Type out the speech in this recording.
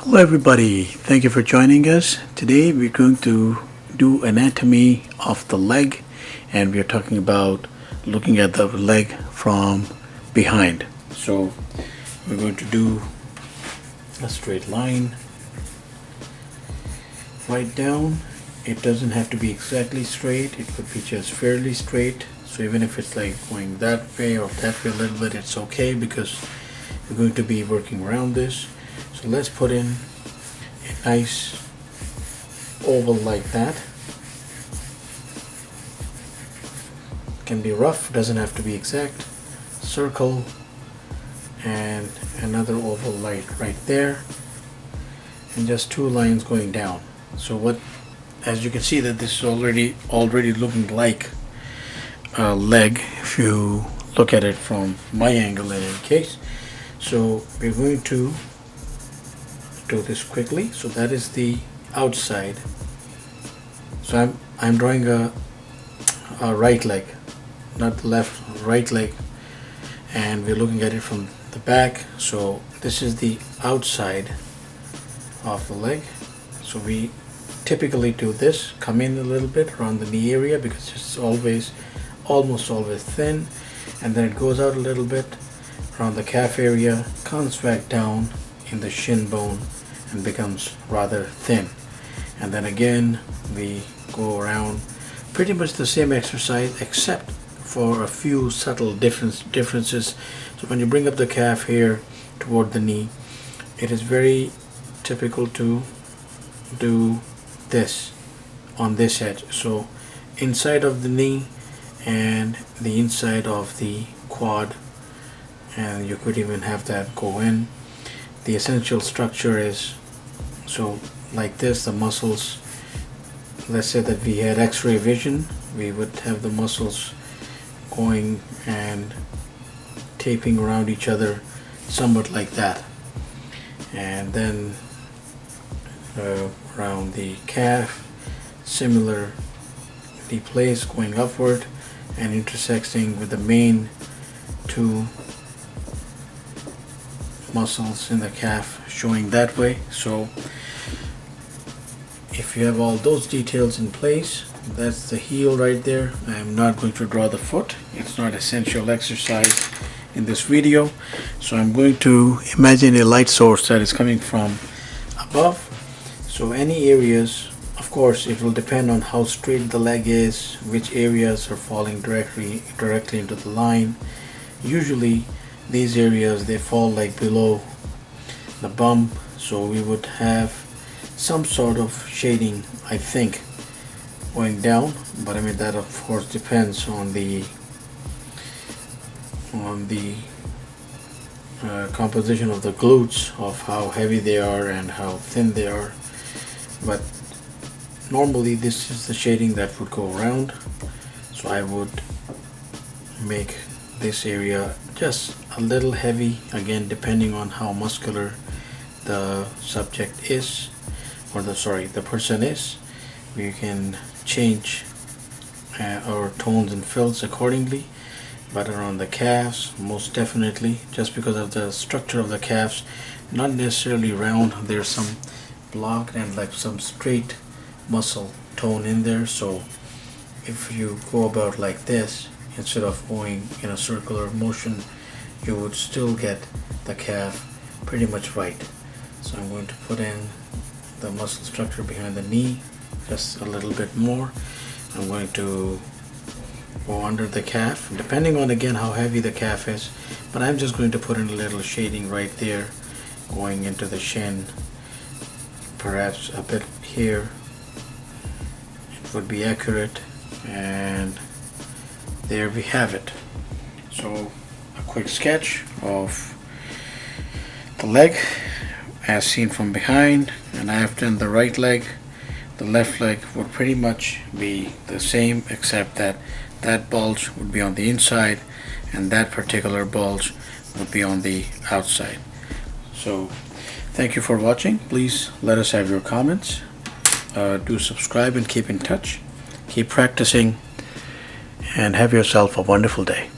Hello everybody, thank you for joining us. Today we're going to do anatomy of the leg, and we're talking about looking at the leg from behind. So we're going to do a straight line right down. It doesn't have to be exactly straight, it could be just fairly straight. So even if it's like going that way or that way a little bit, it's okay because we're going to be working around this. So let's put in a nice oval like that. Can be rough, doesn't have to be exact. Circle and another oval light right there, and just two lines going down. So as you can see that this is already looking like a leg if you look at it from my angle in any case. So we're going to do this quickly. So that is the outside. So I'm drawing a right leg, not the left, right leg, and we're looking at it from the back. So this is the outside of the leg. So we typically do this, come in a little bit around the knee area because it's almost always thin, and then it goes out a little bit around the calf area, comes back down in the shin bone and becomes rather thin, and then again we go around. Pretty much the same exercise except for a few subtle differences. So when you bring up the calf here toward the knee, it is very typical to do this on this edge, so inside of the knee and the inside of the quad, and you could even have that go in. The essential structure is so like this. The muscles, let's say that we had x-ray vision, we would have the muscles going and taping around each other somewhat like that, and then around the calf similarly placed, going upward and intersecting with the main two muscles in the calf showing that way. So if you have all those details in place, that's the heel right there. I am not going to draw the foot, it's not essential exercise in this video. So I'm going to imagine a light source that is coming from above. So any areas, of course it will depend on how straight the leg is, which areas are falling directly into the line. Usually these areas, they fall like below the bum, so we would have some sort of shading, I think, going down, but I mean that of course depends on the composition of the glutes, of how heavy they are and how thin they are. But normally this is the shading that would go around. So I would make this area just a little heavy, again depending on how muscular the subject is, or the person is. We can change our tones and fills accordingly, but around the calves most definitely, just because of the structure of the calves, not necessarily round, there's some blocked and like some straight muscle tone in there. So if you go about like this instead of going in a circular motion, you would still get the calf pretty much right. So I'm going to put in the muscle structure behind the knee just a little bit more. I'm going to go under the calf, depending on again how heavy the calf is, but I'm just going to put in a little shading right there going into the shin, perhaps a bit here. It would be accurate, and there we have it. So a quick sketch of the leg as seen from behind, and I have done the right leg. The left leg would pretty much be the same, except that that bulge would be on the inside and that particular bulge would be on the outside. So thank you for watching. Please let us have your comments. Do subscribe and keep in touch. Keep practicing, and have yourself a wonderful day.